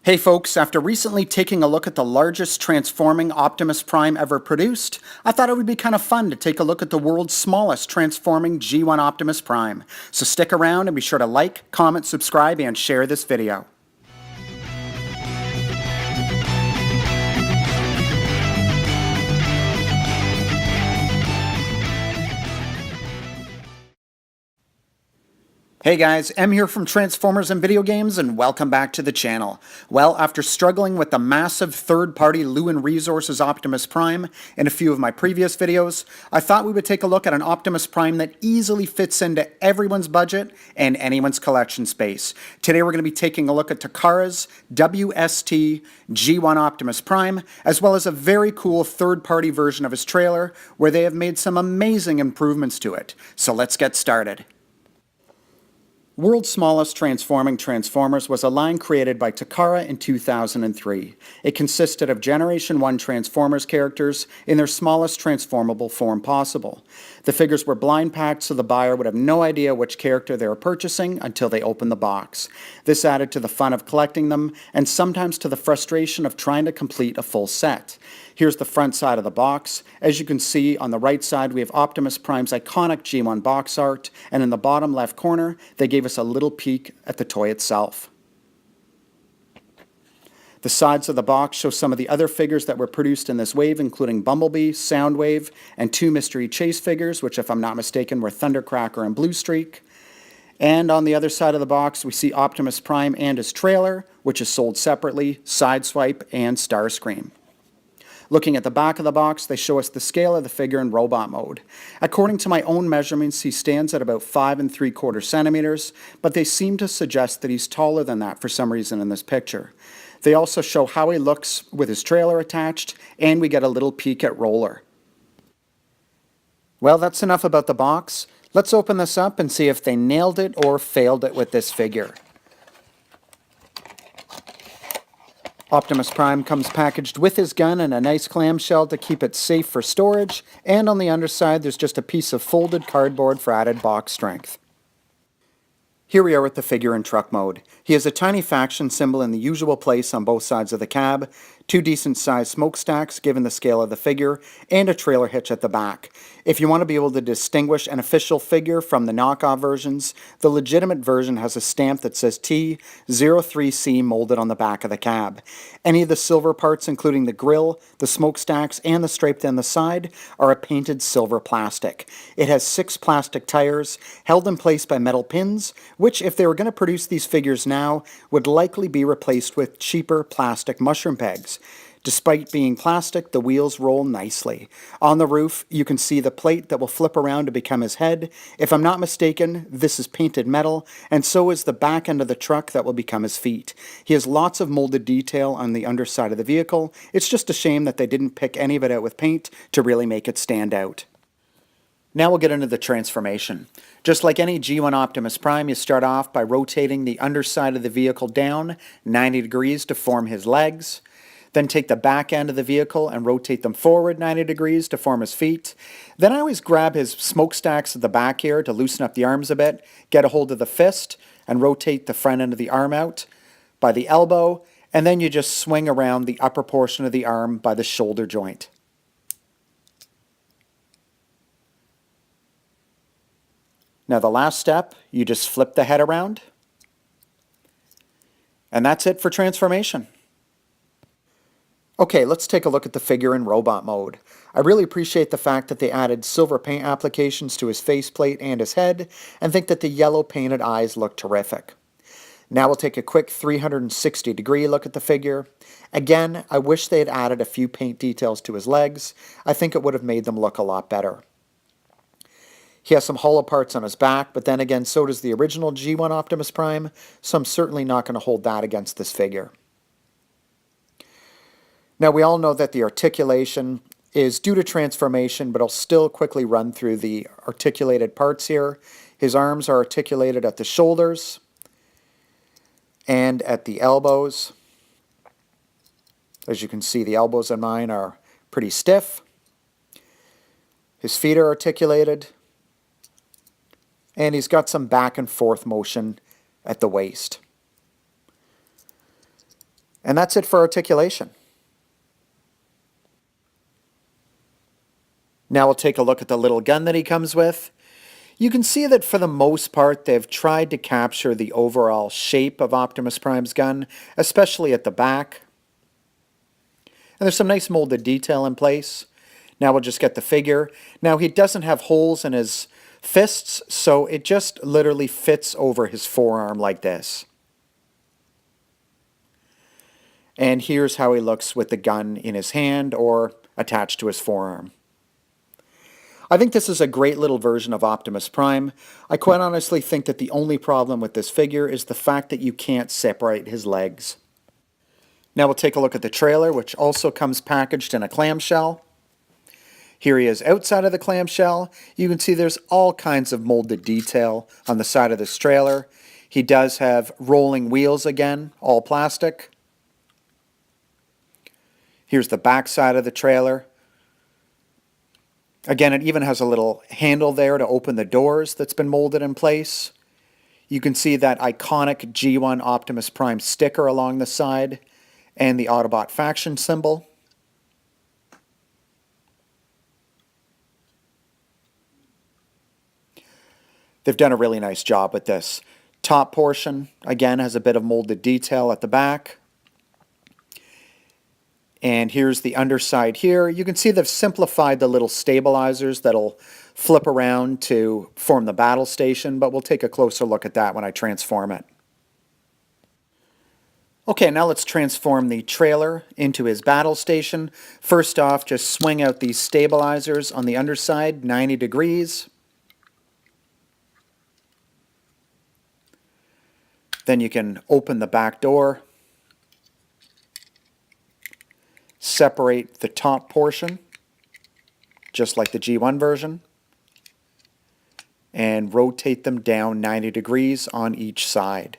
Hey folks, after recently taking a look at the largest transforming Optimus Prime ever produced, I thought it would be kind of fun to take a look at the world's smallest transforming G1 Optimus Prime. So stick around and be sure to like, comment, subscribe, and share this video. Hey guys, M here from Transformers and Video Games, and welcome back to the channel. Well, after struggling with the massive third-party Lewin Resources Optimus Prime in a few of my previous videos, I thought we would take a look at an Optimus Prime that easily fits into everyone's budget and anyone's collection space. Today we're going to be taking a look at Takara's WST G1 Optimus Prime, as well as a very cool third-party version of his trailer, where they have made some amazing improvements to it. So let's get started. World's Smallest Transforming Transformers was a line created by Takara in 2003. It consisted of Generation 1 Transformers characters in their smallest transformable form possible. The figures were blind packed so the buyer would have no idea which character they were purchasing until they opened the box. This added to the fun of collecting them, and sometimes to the frustration of trying to complete a full set. Here's the front side of the box. As you can see, on the right side we have Optimus Prime's iconic G1 box art, and in the bottom left corner they gave us a little peek at the toy itself. The sides of the box show some of the other figures that were produced in this wave, including Bumblebee, Soundwave, and two mystery chase figures, which if I'm not mistaken were Thundercracker and Bluestreak. And on the other side of the box we see Optimus Prime and his trailer, which is sold separately, Sideswipe, and Starscream. Looking at the back of the box, they show us the scale of the figure in robot mode. According to my own measurements, he stands at about 5 3/4 centimeters, but they seem to suggest that he's taller than that for some reason in this picture. They also show how he looks with his trailer attached, and we get a little peek at Roller. Well, that's enough about the box. Let's open this up and see if they nailed it or failed it with this figure. Optimus Prime comes packaged with his gun and a nice clamshell to keep it safe for storage, and on the underside there's just a piece of folded cardboard for added box strength. Here we are with the figure in truck mode. He has a tiny faction symbol in the usual place on both sides of the cab, two decent-sized smokestacks given the scale of the figure, and a trailer hitch at the back. If you want to be able to distinguish an official figure from the knockoff versions, the legitimate version has a stamp that says T03C molded on the back of the cab. Any of the silver parts, including the grille, the smokestacks, and the stripe down the side, are a painted silver plastic. It has 6 plastic tires held in place by metal pins, which, if they were going to produce these figures now, would likely be replaced with cheaper plastic mushroom pegs. Despite being plastic, the wheels roll nicely. On the roof, you can see the plate that will flip around to become his head. If I'm not mistaken, this is painted metal, and so is the back end of the truck that will become his feet. He has lots of molded detail on the underside of the vehicle. It's just a shame that they didn't pick any of it out with paint to really make it stand out. Now we'll get into the transformation. Just like any G1 Optimus Prime, you start off by rotating the underside of the vehicle down 90 degrees to form his legs. Then take the back end of the vehicle and rotate them forward 90 degrees to form his feet. Then I always grab his smokestacks at the back here to loosen up the arms a bit, get a hold of the fist, and rotate the front end of the arm out by the elbow, and then you just swing around the upper portion of the arm by the shoulder joint. Now the last step, you just flip the head around, and that's it for transformation. Okay, let's take a look at the figure in robot mode. I really appreciate the fact that they added silver paint applications to his faceplate and his head, and think that the yellow painted eyes look terrific. Now we'll take a quick 360-degree look at the figure. Again, I wish they had added a few paint details to his legs. I think it would have made them look a lot better. He has some hollow parts on his back, but then again, so does the original G1 Optimus Prime, so I'm certainly not going to hold that against this figure. Now, we all know that the articulation is due to transformation, but I'll still quickly run through the articulated parts here. His arms are articulated at the shoulders and at the elbows. As you can see, the elbows on mine are pretty stiff. His feet are articulated, and he's got some back and forth motion at the waist. And that's it for articulation. Now we'll take a look at the little gun that he comes with. You can see that for the most part they've tried to capture the overall shape of Optimus Prime's gun, especially at the back. And there's some nice molded detail in place. Now we'll just get the figure. Now he doesn't have holes in his fists, so it just literally fits over his forearm like this. And here's how he looks with the gun in his hand or attached to his forearm. I think this is a great little version of Optimus Prime. I quite honestly think that the only problem with this figure is the fact that you can't separate his legs. Now we'll take a look at the trailer, which also comes packaged in a clamshell. Here he is outside of the clamshell. You can see there's all kinds of molded detail on the side of this trailer. He does have rolling wheels again, all plastic. Here's the back side of the trailer. Again, it even has a little handle there to open the doors that's been molded in place. You can see that iconic G1 Optimus Prime sticker along the side and the Autobot faction symbol. They've done a really nice job with this. Top portion, again, has a bit of molded detail at the back. And here's the underside here. You can see they've simplified the little stabilizers that'll flip around to form the battle station, but we'll take a closer look at that when I transform it. Okay, now let's transform the trailer into his battle station. First off, just swing out these stabilizers on the underside, 90 degrees. Then you can open the back door. Separate the top portion, just like the G1 version, and rotate them down 90 degrees on each side.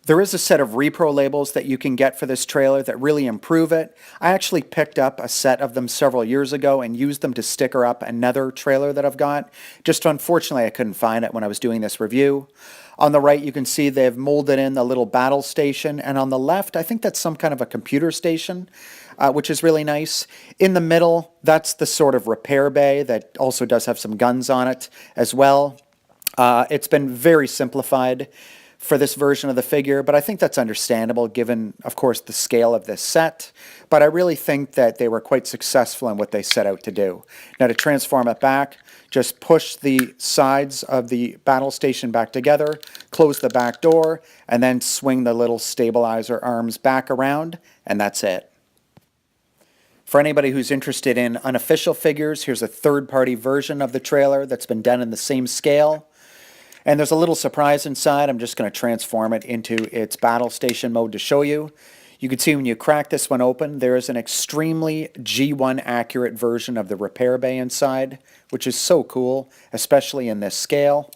There is a set of repro labels that you can get for this trailer that really improve it. I actually picked up a set of them several years ago and used them to sticker up another trailer that I've got. Just unfortunately I couldn't find it when I was doing this review. On the right you can see they've molded in the little battle station, and on the left I think that's some kind of a computer station, which is really nice. In the middle, that's the sort of repair bay that also does have some guns on it as well. It's been very simplified for this version of the figure, but I think that's understandable given, of course, the scale of this set. But I really think that they were quite successful in what they set out to do. Now to transform it back, just push the sides of the battle station back together, close the back door, and then swing the little stabilizer arms back around, and that's it. For anybody who's interested in unofficial figures, here's a third-party version of the trailer that's been done in the same scale. And there's a little surprise inside. I'm just going to transform it into its battle station mode to show you. You can see when you crack this one open, there is an extremely G1 accurate version of the repair bay inside, which is so cool, especially in this scale.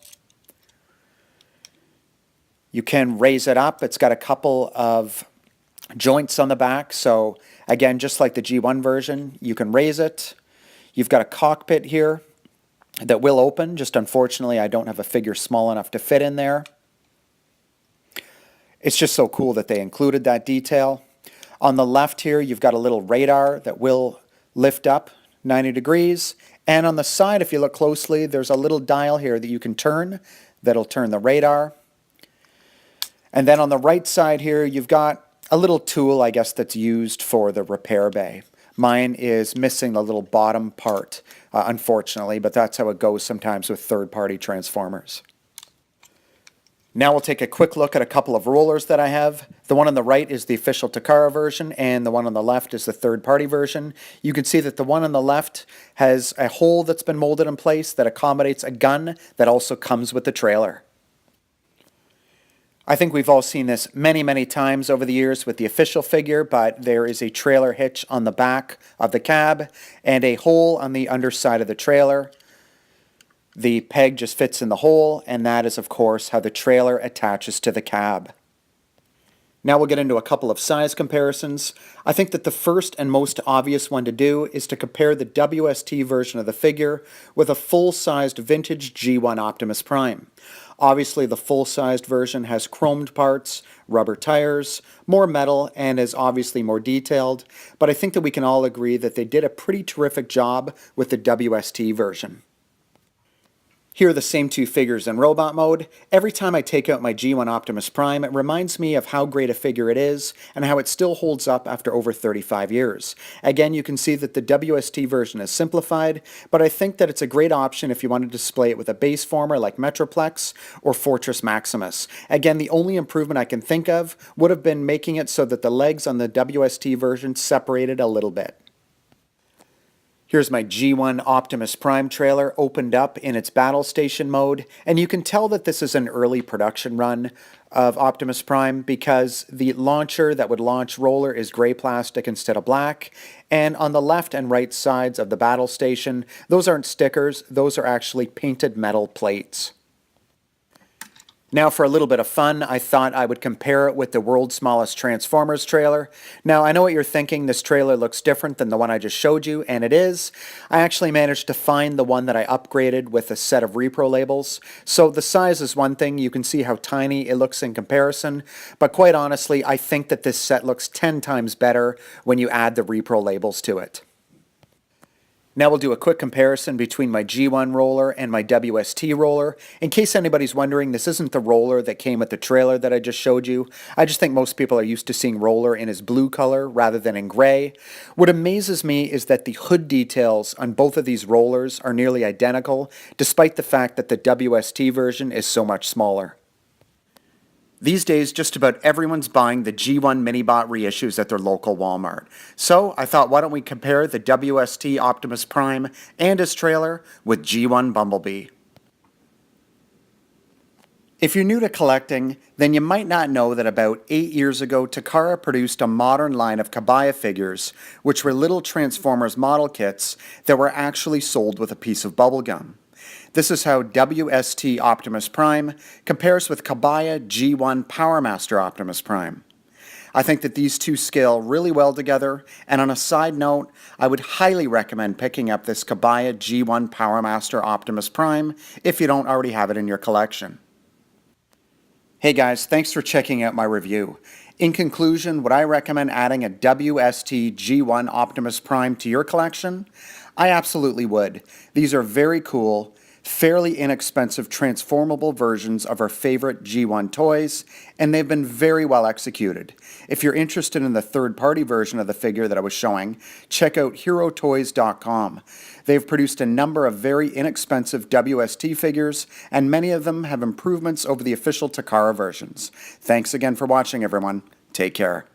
You can raise it up. It's got a couple of joints on the back. So again, just like the G1 version, you can raise it. You've got a cockpit here that will open. Just unfortunately, I don't have a figure small enough to fit in there. It's just so cool that they included that detail. On the left here, you've got a little radar that will lift up 90 degrees. And on the side, if you look closely, there's a little dial here that you can turn that'll turn the radar. And then on the right side here, you've got a little tool, I guess, that's used for the repair bay. Mine is missing the little bottom part, unfortunately, but that's how it goes sometimes with third-party transformers. Now we'll take a quick look at a couple of rollers that I have. The one on the right is the official Takara version, and the one on the left is the third-party version. You can see that the one on the left has a hole that's been molded in place that accommodates a gun that also comes with the trailer. I think we've all seen this many, many times over the years with the official figure, but there is a trailer hitch on the back of the cab and a hole on the underside of the trailer. The peg just fits in the hole, and that is, of course, how the trailer attaches to the cab. Now we'll get into a couple of size comparisons. I think that the first and most obvious one to do is to compare the WST version of the figure with a full-sized vintage G1 Optimus Prime. Obviously the full-sized version has chromed parts, rubber tires, more metal, and is obviously more detailed, but I think that we can all agree that they did a pretty terrific job with the WST version. Here are the same two figures in robot mode. Every time I take out my G1 Optimus Prime, it reminds me of how great a figure it is and how it still holds up after over 35 years. Again, you can see that the WST version is simplified, but I think that it's a great option if you want to display it with a base former like Metroplex or Fortress Maximus. Again, the only improvement I can think of would have been making it so that the legs on the WST version separated a little bit. Here's my G1 Optimus Prime trailer opened up in its battle station mode, and you can tell that this is an early production run of Optimus Prime because the launcher that would launch Roller is gray plastic instead of black, and on the left and right sides of the battle station, those aren't stickers, those are actually painted metal plates. Now for a little bit of fun, I thought I would compare it with the World's Smallest Transformers trailer. Now I know what you're thinking, this trailer looks different than the one I just showed you, and it is. I actually managed to find the one that I upgraded with a set of repro labels. So the size is one thing, you can see how tiny it looks in comparison, but quite honestly I think that this set looks 10 times better when you add the repro labels to it. Now we'll do a quick comparison between my G1 roller and my WST roller. In case anybody's wondering, this isn't the roller that came with the trailer that I just showed you. I just think most people are used to seeing roller in his blue color rather than in gray. What amazes me is that the hood details on both of these rollers are nearly identical, despite the fact that the WST version is so much smaller. These days, just about everyone's buying the G1 Minibot reissues at their local Walmart. So I thought, why don't we compare the WST Optimus Prime and his trailer with G1 Bumblebee. If you're new to collecting, then you might not know that about 8 years ago, Takara produced a modern line of Kabaya figures, which were little Transformers model kits that were actually sold with a piece of bubblegum. This is how WST Optimus Prime compares with Kabaya G1 Powermaster Optimus Prime. I think that these two scale really well together, and on a side note, I would highly recommend picking up this Kabaya G1 Powermaster Optimus Prime if you don't already have it in your collection. Hey guys, thanks for checking out my review. In conclusion, would I recommend adding a WST G1 Optimus Prime to your collection? I absolutely would. These are very cool, fairly inexpensive transformable versions of our favorite G1 toys, and they've been very well executed. If you're interested in the third-party version of the figure that I was showing, check out HeroToys.com. They've produced a number of very inexpensive WST figures, and many of them have improvements over the official Takara versions. Thanks again for watching, everyone. Take care.